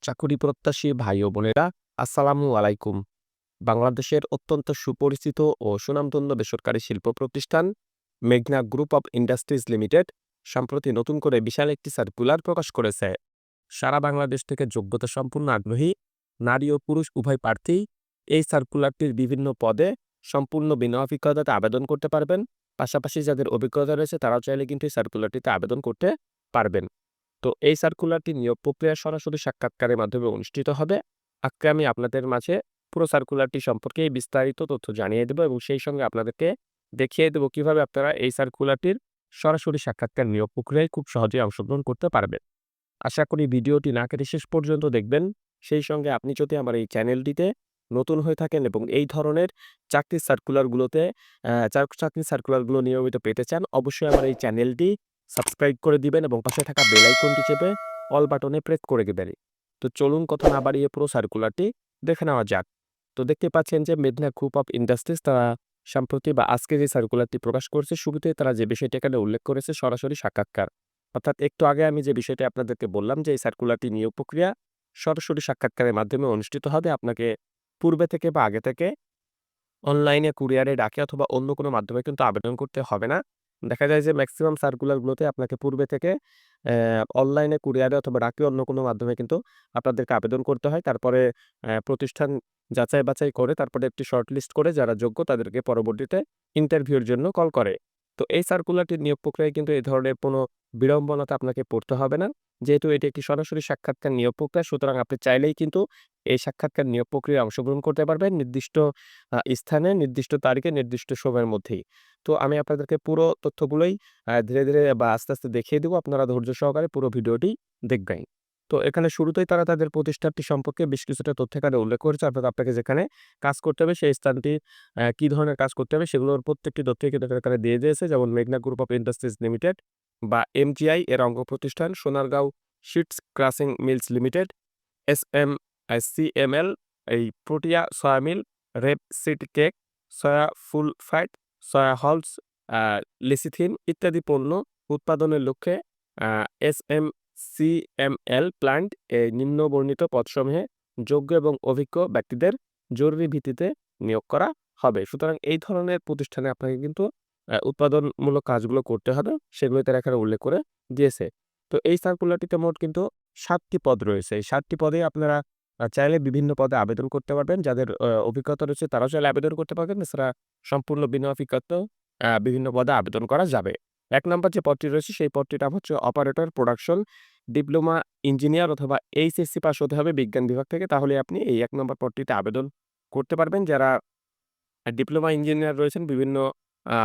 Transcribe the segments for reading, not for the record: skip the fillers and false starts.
চাকুরি প্রত্যাশী ভাই ও বোনেরা, আসসালামু আলাইকুম। বাংলাদেশের অত্যন্ত সুপরিচিত ও সুনামধন্য বেসরকারি শিল্প প্রতিষ্ঠান মেঘনা গ্রুপ অব ইন্ডাস্ট্রিজ লিমিটেড সম্প্রতি নতুন করে বিশাল একটি সার্কুলার প্রকাশ করেছে। সারা বাংলাদেশ থেকে যোগ্যতা সম্পূর্ণ আগ্রহী নারী ও পুরুষ উভয় প্রার্থী এই সার্কুলারটির বিভিন্ন পদে সম্পূর্ণ বিনা অভিজ্ঞতাতে আবেদন করতে পারবেন। পাশাপাশি যাদের অভিজ্ঞতা রয়েছে তারাও চাইলে কিন্তু এই সার্কুলারটিতে আবেদন করতে পারবেন। তো এই সার্কুলারটি নিয়োগ প্রক্রিয়া সরাসরি সাক্ষাৎকারের মাধ্যমে অনুষ্ঠিত হবে। আজকে আমি আপনাদের মাঝে পুরো সার্কুলারটি সম্পর্কে বিস্তারিত তথ্য জানিয়ে দেব এবং সেই সঙ্গে আপনাদেরকে দেখিয়ে দেব কিভাবে আপনারা এই সার্কুলারটির সরাসরি সাক্ষাৎকার নিয়োগ প্রক্রিয়ায় খুব সহজেই অংশগ্রহণ করতে পারবেন। আশা করি ভিডিওটি না কেটে শেষ পর্যন্ত দেখবেন। সেই সঙ্গে আপনি যদি আমার এই চ্যানেলটিতে নতুন হয়ে থাকেন এবং এই ধরনের চাকরির সার্কুলারগুলো নিয়মিত পেতে চান, অবশ্যই আমার এই চ্যানেলটি সাবস্ক্রাইব করে দিবেন এবং পাশে থাকা বেল আইকনটি চেপে অল বাটনে প্রেস করে দিবেন। তো চলুন কথা না বাড়িয়ে পুরো সার্কুলারটি দেখে নেওয়া যাক। তো দেখতে পাচ্ছেন যে মেঘনা গ্রুপ অফ ইন্ডাস্ট্রিজ তারা সম্প্রতি বা আজকে যে সার্কুলারটি প্রকাশ করছে, শুরুতে তারা যে বিষয়টি এখানে উল্লেখ করেছে সরাসরি সাক্ষাৎকার। অর্থাৎ একটু আগে আমি যে বিষয়টি আপনাদেরকে বললাম যে এই সার্কুলারটি নিয়োগ প্রক্রিয়া সরাসরি সাক্ষাৎকারের মাধ্যমে অনুষ্ঠিত হবে। আপনাকে পূর্বে থেকে বা আগে থেকে অনলাইনে, কুরিয়ারে, ডাকে অথবা অন্য কোনো মাধ্যমে কিন্তু আবেদন করতে হবে না। দেখা যায় যে ম্যাক্সিমাম সার্কুলারগুলোতে আপনাকে পূর্বে থেকে অনলাইনে, কুরিয়ারে অথবা ডাকে অন্য কোনো মাধ্যমে কিন্তু আপনাদেরকে আবেদন করতে হয়। তারপরে প্রতিষ্ঠান যাচাই-বাছাই করে তারপরে একটি শর্ট লিস্ট করে যারা যোগ্য তাদেরকে পরবর্তীতে ইন্টারভিউর জন্য কল করে। তো এই সার্কুলারটির নিয়োগ প্রক্রিয়ায় কিন্তু এ ধরনের কোনো বিড়ম্বনাতে আপনাকে পড়তে হবে না। যেহেতু এটি একটি সরাসরি সাক্ষাৎকার নিয়োগ প্রক্রিয়া, সুতরাং আপনি চাইলেই কিন্তু এই সাক্ষাৎকার নিয়োগ প্রক্রিয়ায় অংশগ্রহণ করতে পারবেন নির্দিষ্ট স্থানে, নির্দিষ্ট তারিখে, নির্দিষ্ট সময়ের মধ্যেই। তো আমি আপনাদেরকে পুরো তথ্যগুলোই ধীরে, ধীরে বা আস্তে, আস্তে দেখিয়ে দিব। আপনারা ধৈর্য সহকারে পুরো ভিডিওটি দেখবেন। তো এখানে শুরুতেই তারা তাদের প্রতিষ্ঠানটি সম্পর্কে বেশ কিছুটা তথ্য এখানে উল্লেখ করেছে। অর্থাৎ আপনাকে যেখানে কাজ করতে হবে সেই স্থানটি কি ধরনের কাজ করতে হবে সেগুলোর প্রত্যেকটি তথ্যই কিন্তু এখানে দিয়ে দিয়েছে। যেমন মেঘনা গ্রুপ অফ ইন্ডাস্ট্রিজ লিমিটেড বা এমজিআই এর অঙ্গ প্রতিষ্ঠান Sonargaon seeds crushing mills limited, CML, এই protea soya meal, rape seed cake, soya full fat, soya hulls, আ লেসিথিন ইত্যাদি পণ্য উৎপাদনের লক্ষ্যে এসএমসিএমএল প্ল্যান্ট নিম্ন বর্ণিত পদসমূহে যোগ্য এবং অভিজ্ঞ ব্যক্তিদের জরুরি ভিত্তিতে নিয়োগ করা হবে। সুতরাং এই ধরনের প্রতিষ্ঠানে আপনাকে কিন্তু উৎপাদনমূলক কাজগুলো করতে হবে। সেগুলো তারা এখানে উল্লেখ করে দিয়েছে। তো এই সার্কুলারটিতে মোট কিন্তু ৭ টি পদ রয়েছে। এই ৭ টি পদেই আপনারা চাইলে বিভিন্ন পদে আবেদন করতে পারবেন। যাদের অভিজ্ঞতা রয়েছে তারাও চাইলে আবেদন করতে পারবেন। এছাড়া সম্পূর্ণ বিনা অভিজ্ঞতাও বিভিন্ন পদে আবেদন করা যাবে। ১ নাম্বার যে পদটি রয়েছে সেই পদটির নাম হচ্ছে অপারেটর প্রোডাকশন ডিপ্লোমা ইঞ্জিনিয়ার অথবা এইচএসসি পাস হতে হবে বিজ্ঞান বিভাগ থেকে। তাহলে আপনি এই ১ নাম্বার পদটিতে আবেদন করতে পারবেন। যারা ডিপ্লোমা ইঞ্জিনিয়ার রয়েছেন বিভিন্ন আ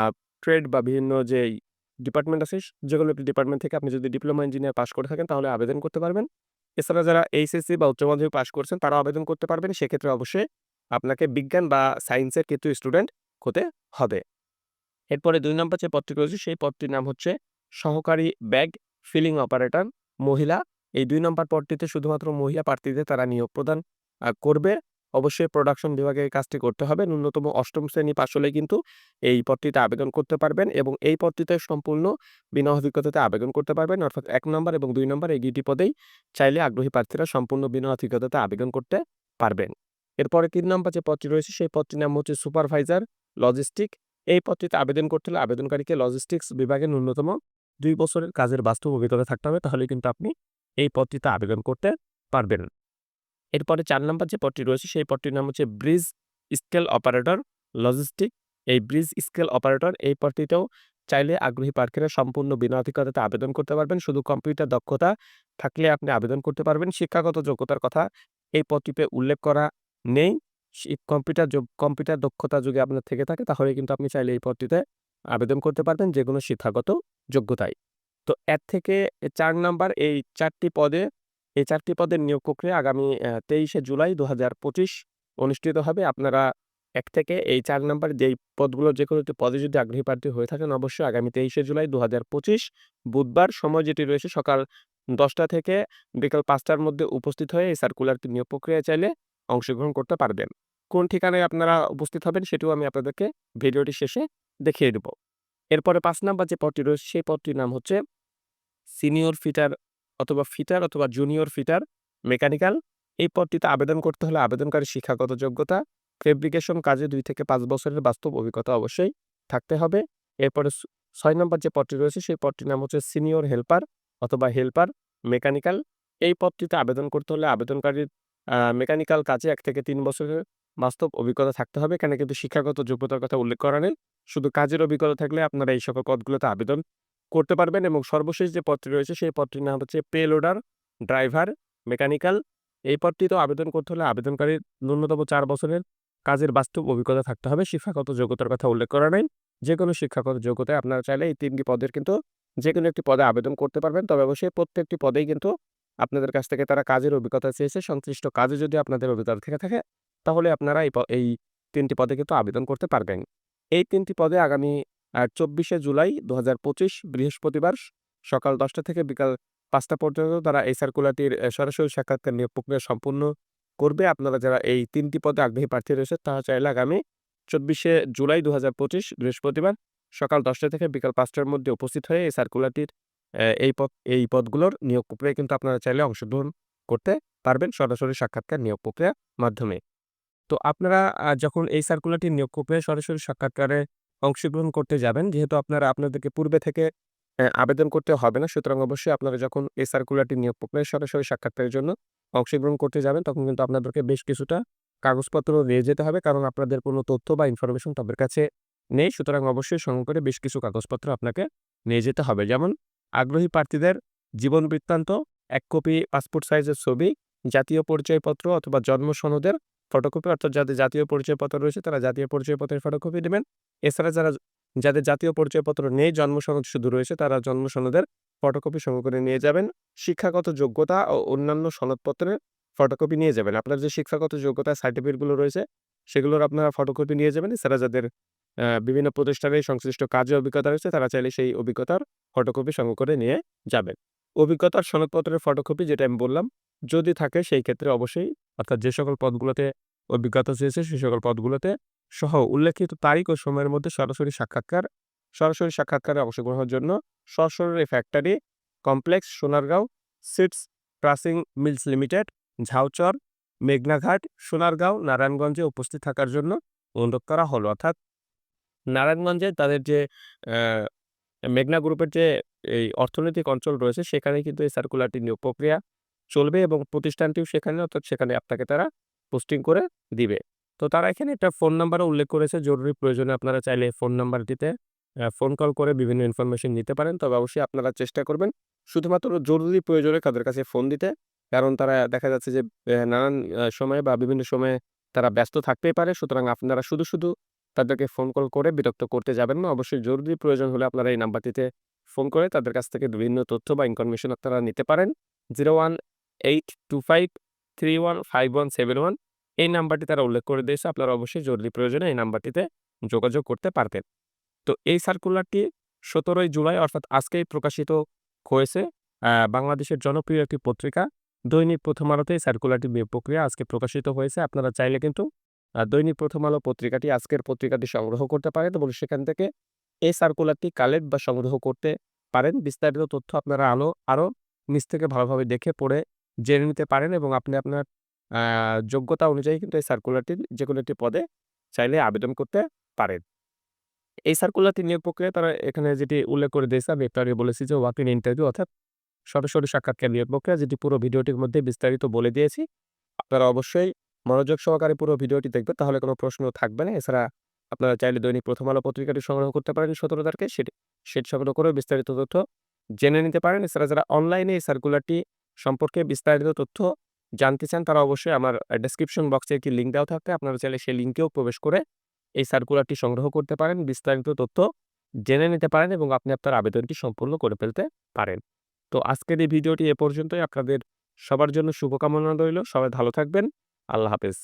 ট্রেড বা বিভিন্ন যেই ডিপার্টমেন্ট আছে যেকোনো একটি ডিপার্টমেন্ট থেকে আপনি যদি ডিপ্লোমা ইঞ্জিনিয়ার পাস করে থাকেন তাহলে আবেদন করতে পারবেন। এছাড়া যারা এইচএসসি বা উচ্চ মাধ্যমিক পাস করছেন তারাও আবেদন করতে পারবেন। সেক্ষেত্রে অবশ্যই আপনাকে বিজ্ঞান বা সায়েন্সের কিন্তু স্টুডেন্ট হতে হবে। এরপরে ২ নম্বর যে পদটি রয়েছে সেই পদটির নাম হচ্ছে সহকারী ব্যাগ ফিলিং অপারেটর মহিলা। এই ২ নম্বর পদটিতে শুধুমাত্র মহিলা প্রার্থীদের তারা নিয়োগ প্রদান করবে। অবশ্যই প্রোডাকশন বিভাগে এই কাজটি করতে হবে। ন্যূনতম ৮ম শ্রেণী পাস হলেই কিন্তু এই পদটিতে আবেদন করতে পারবেন এবং এই পদটিতে সম্পূর্ণ বিনা অভিজ্ঞতাতে আবেদন করতে পারবেন। অর্থাৎ ১ নম্বর এবং ২ নম্বর এই ২ টি পদেই চাইলে আগ্রহী প্রার্থীরা সম্পূর্ণ বিনা অভিজ্ঞতাতে আবেদন করতে পারবেন। এরপরে ৩ নম্বর যে পদটি রয়েছে সেই পদটির নাম হচ্ছে সুপারভাইজার লজিস্টিক। এই পদটিতে আবেদন করতে হলে আবেদনকারীকে লজিস্টিক্স বিভাগে ন্যূনতম ২ বছরের কাজের বাস্তব অভিজ্ঞতা থাকতে হবে। তাহলে কিন্তু আপনি এই পদটিতে আবেদন করতে পারবেন। এরপরে ৪ নাম্বার যে পদটি রয়েছে সেই পদটির নাম হচ্ছে ব্রিজ স্কেল অপারেটর লজিস্টিক। এই ব্রিজ স্কেল অপারেটর এই পদটিতেও চাইলে আগ্রহী প্রার্থীরা সম্পূর্ণ বিনা অভিজ্ঞতাতে আবেদন করতে পারবেন। শুধু কম্পিউটার দক্ষতা থাকলে আপনি আবেদন করতে পারবেন। শিক্ষাগত যোগ্যতার কথা এই পদটিতে উল্লেখ করা নেই। কম্পিউটার দক্ষতা যদি আপনার থেকে থাকে তাহলে কিন্তু আপনি চাইলে এই পদটিতে আবেদন করতে পারবেন যেকোনো শিক্ষাগত যোগ্যতায়। তো এর থেকে ৪ নাম্বার এই ৪ টি পদের নিয়োগ প্রক্রিয়া আগামী ২৩শে জুলাই ২০২৫ অনুষ্ঠিত হবে। আপনারা ১ থেকে এই ৪ নাম্বার যেই পদগুলোর যেকোনো একটি পদে যদি আগ্রহী প্রার্থী হয়ে থাকেন অবশ্যই আগামী ২৩শে জুলাই ২০২৫ বুধবার সময় যেটি রয়েছে সকাল ১০টা থেকে বিকাল ৫টার মধ্যে উপস্থিত হয়ে এই সার্কুলারটি নিয়োগ প্রক্রিয়ায় চাইলে অংশগ্রহণ করতে পারবেন। কোন ঠিকানায় আপনারা উপস্থিত হবেন সেটিও আমি আপনাদেরকে ভিডিওটি শেষে দেখিয়ে দেব। এরপরে ৫ নাম্বার যে পদটি রয়েছে সেই পদটির নাম হচ্ছে সিনিয়র ফিটার অথবা জুনিয়র ফিটার মেকানিক্যাল। এই পদটিতে আবেদন করতে হলে আবেদনকারীর শিক্ষাগত যোগ্যতা, ফেব্রিকেশন কাজে 2 থেকে 5 বছরের বাস্তব অভিজ্ঞতা অবশ্যই থাকতে হবে। এরপরে ৬ নম্বর যে পদটি রয়েছে সেই পদটির নাম হচ্ছে সিনিয়র হেল্পার অথবা হেল্পার মেকানিক্যাল। এই পদটিতে আবেদন করতে হলে আবেদনকারীর মেকানিক্যাল কাজে ১ থেকে ৩ বছরের বাস্তব অভিজ্ঞতা থাকতে হবে। এখানে কিন্তু শিক্ষাগত যোগ্যতার কথা উল্লেখ করা নেই। শুধু কাজের অভিজ্ঞতা থাকলে আপনারা এই সকল পদগুলোতে আবেদন করতে পারবেন এবং সর্বশেষ যে পদটি রয়েছে সেই পদটির নাম হচ্ছে পে লোডার ড্রাইভার মেকানিক্যাল। এই পদটিতেও আবেদন করতে হলে আবেদনকারীর ন্যূনতম ৪ বছরের কাজের বাস্তব অভিজ্ঞতা থাকতে হবে। শিক্ষাগত যোগ্যতার কথা উল্লেখ করা নাই। যেকোনো শিক্ষাগত যোগ্যতায় আপনারা চাইলে এই ৩ টি পদের কিন্তু যেকোনো একটি পদে আবেদন করতে পারবেন। তবে অবশ্যই প্রত্যেকটি পদেই কিন্তু আপনাদের কাছ থেকে তারা কাজের অভিজ্ঞতা চেয়েছে। সংশ্লিষ্ট কাজে যদি আপনাদের অভিজ্ঞতা থেকে থাকে তাহলে আপনারা এই ৩ টি পদে কিন্তু আবেদন করতে পারবেন। এই ৩ টি পদে আগামী ২৪শে জুলাই ২০২৫ বৃহস্পতিবার সকাল ১০টা থেকে বিকাল ৫টা পর্যন্ত তারা এই সার্কুলারটির সরাসরি সাক্ষাৎকার নিয়োগ প্রক্রিয়া সম্পূর্ণ করবে। আপনারা যারা এই ৩ টি পদে আগ্রহী প্রার্থী রয়েছে তারা চাইলে আগামী ২৪শে জুলাই ২০২৫ বৃহস্পতিবার সকাল ১০টা থেকে বিকাল ৫টার মধ্যে উপস্থিত হয়ে এই সার্কুলারটির এই পদগুলোর নিয়োগ প্রক্রিয়ায় কিন্তু আপনারা চাইলে অংশগ্রহণ করতে পারবেন সরাসরি সাক্ষাৎকার নিয়োগ প্রক্রিয়ার মাধ্যমে। তো আপনারা যখন এই সার্কুলারটির নিয়োগ প্রক্রিয়ায় সরাসরি সাক্ষাৎকারে অংশগ্রহণ করতে যাবেন, যেহেতু আপনাদেরকে পূর্বে থেকে আবেদন করতে হবে না। সুতরাং অবশ্যই আপনারা যখন এই সার্কুলারটি নিয়োগ প্রক্রিয়ায় সরাসরি সাক্ষাৎকারের জন্য অংশগ্রহণ করতে যাবেন, তখন কিন্তু আপনাদেরকে বেশ কিছুটা কাগজপত্র নিয়ে যেতে হবে। কারণ আপনাদের কোনো তথ্য বা ইনফরমেশন তাদের কাছে নেই। সুতরাং অবশ্যই সঙ্গে করে বেশ কিছু কাগজপত্র আপনাকে নিয়ে যেতে হবে। যেমন আগ্রহী প্রার্থীদের জীবন বৃত্তান্ত, ১ কপি পাসপোর্ট সাইজের ছবি, জাতীয় পরিচয়পত্র অথবা জন্ম সনদের ফটোকপি, অর্থাৎ যাদের জাতীয় পরিচয়পত্র রয়েছে তারা জাতীয় পরিচয়পত্রের ফটোকপি দিবেন। এছাড়া যাদের জাতীয় পরিচয়পত্র নেই, জন্ম সনদ শুধু রয়েছে, তারা জন্ম সনদের ফটোকপি সঙ্গে করে নিয়ে যাবেন। শিক্ষাগত যোগ্যতা ও অন্যান্য সনদপত্রের ফটোকপি নিয়ে যাবেন। আপনার যে শিক্ষাগত যোগ্যতার সার্টিফিকেটগুলো রয়েছে, সেগুলোর আপনারা ফটোকপি নিয়ে যাবেন। এছাড়া যাদের বিভিন্ন প্রতিষ্ঠানে সংশ্লিষ্ট কাজে অভিজ্ঞতা রয়েছে, তারা চাইলে সেই অভিজ্ঞতার ফটোকপি সঙ্গে করে নিয়ে যাবেন। অভিজ্ঞতার সনদপত্রের ফটোকপি যেটা আমি বললাম, যদি থাকে সেই ক্ষেত্রে অবশ্যই, অর্থাৎ যে সকল পদগুলোতে অভিজ্ঞতা চেয়েছে সেই সকল পদগুলোতে সহ উল্লেখিত তারিখ ও সময়ের মধ্যে সরাসরি সাক্ষাৎকারে অংশগ্রহণের জন্য সশরীরে factory complex, Sonargaon, seeds processing mills limited, Jhauchar, মেঘনাঘাট, সোনারগাঁও, নারায়ণগঞ্জে উপস্থিত থাকার জন্য অনুরোধ করা হলো। অর্থাৎ নারায়ণগঞ্জে তাদের যে মেঘনা গ্রুপের যে এই অর্থনৈতিক অঞ্চল রয়েছে সেখানে কিন্তু এই সার্কুলারটি নিয়োগ প্রক্রিয়া চলবে এবং প্রতিষ্ঠানটিও সেখানে, অর্থাৎ সেখানে আপনাকে তারা পোস্টিং করে দিবে। তো তারা এখানে একটা ফোন নাম্বারও উল্লেখ করেছে। জরুরি প্রয়োজনে আপনারা চাইলে ফোন নাম্বারটিতে ফোন কল করে বিভিন্ন ইনফরমেশন নিতে পারেন। তবে অবশ্যই আপনারা চেষ্টা করবেন শুধুমাত্র জরুরি প্রয়োজনে তাদের কাছে ফোন দিতে। কারণ তারা দেখা যাচ্ছে যে নানান সময়ে বা বিভিন্ন সময়ে তারা ব্যস্ত থাকতেই পারে। সুতরাং আপনারা শুধু তাদেরকে ফোন কল করে বিরক্ত করতে যাবেন না। অবশ্যই জরুরি প্রয়োজন হলে আপনারা এই নাম্বারটিতে ফোন করে তাদের কাছ থেকে বিভিন্ন তথ্য বা ইনফরমেশন আপনারা নিতে পারেন। 01825315171 এই নাম্বারটি তারা উল্লেখ করে দিয়েছে। আপনারা অবশ্যই জরুরি প্রয়োজনে এই নাম্বারটিতে যোগাযোগ করতে পারবেন। তো এই সার্কুলারটি ১৭ই জুলাই অর্থাৎ আজকেই প্রকাশিত হয়েছে। বাংলাদেশের জনপ্রিয় একটি পত্রিকা দৈনিক প্রথম আলোতে এই সার্কুলারটি নিয়োগ প্রক্রিয়া আজকে প্রকাশিত হয়েছে। আপনারা চাইলে কিন্তু দৈনিক প্রথম আলো পত্রিকাটি, আজকের পত্রিকাটি সংগ্রহ করতে পারেন এবং সেখান থেকে এই সার্কুলারটি কালেক্ট বা সংগ্রহ করতে পারেন। বিস্তারিত তথ্য আপনারা আরো নিজ থেকে ভালোভাবে দেখে পড়ে জেনে নিতে পারেন এবং আপনি আপনার যোগ্যতা অনুযায়ী কিন্তু এই সার্কুলারটির যেকোনো একটি পদে চাইলে আবেদন করতে পারেন। এই সার্কুলারটি নিয়োগ প্রক্রিয়ায় তারা এখানে যেটি উল্লেখ করে দিয়েছে, আমি একটু আগে বলেছি যে ওয়াক ইন ইন্টারভিউ অর্থাৎ সরাসরি সাক্ষাৎকার নিয়োগ প্রক্রিয়া, যেটি পুরো ভিডিওটির মধ্যে বিস্তারিত বলে দিয়েছি। আপনারা অবশ্যই মনোযোগ সহকারে পুরো ভিডিওটি দেখবেন, তাহলে কোনো প্রশ্ন থাকবে না। এছাড়া আপনারা চাইলে দৈনিক প্রথম আলো পত্রিকাটি সংগ্রহ করতে পারেন ১৭ তারিখে, সেটি সংগ্রহ করে বিস্তারিত তথ্য জেনে নিতে পারেন। এছাড়া যারা অনলাইনে এই সার্কুলারটি সম্পর্কে বিস্তারিত তথ্য জানতে চান তারা অবশ্যই আমার ডেসক্রিপশন বক্সে একটি লিঙ্ক দেওয়া থাকবে। আপনারা চাইলে সেই লিঙ্কেও প্রবেশ করে এই সার্কুলারটি সংগ্রহ করতে পারেন, বিস্তারিত তথ্য জেনে নিতে পারেন এবং আপনি আপনার আবেদনটি সম্পূর্ণ করে ফেলতে পারেন। তো আজকের এই ভিডিওটি এ পর্যন্তই। আপনাদের সবার জন্য শুভকামনা রইল। সবাই ভালো থাকবেন। আল্লাহ হাফেজ।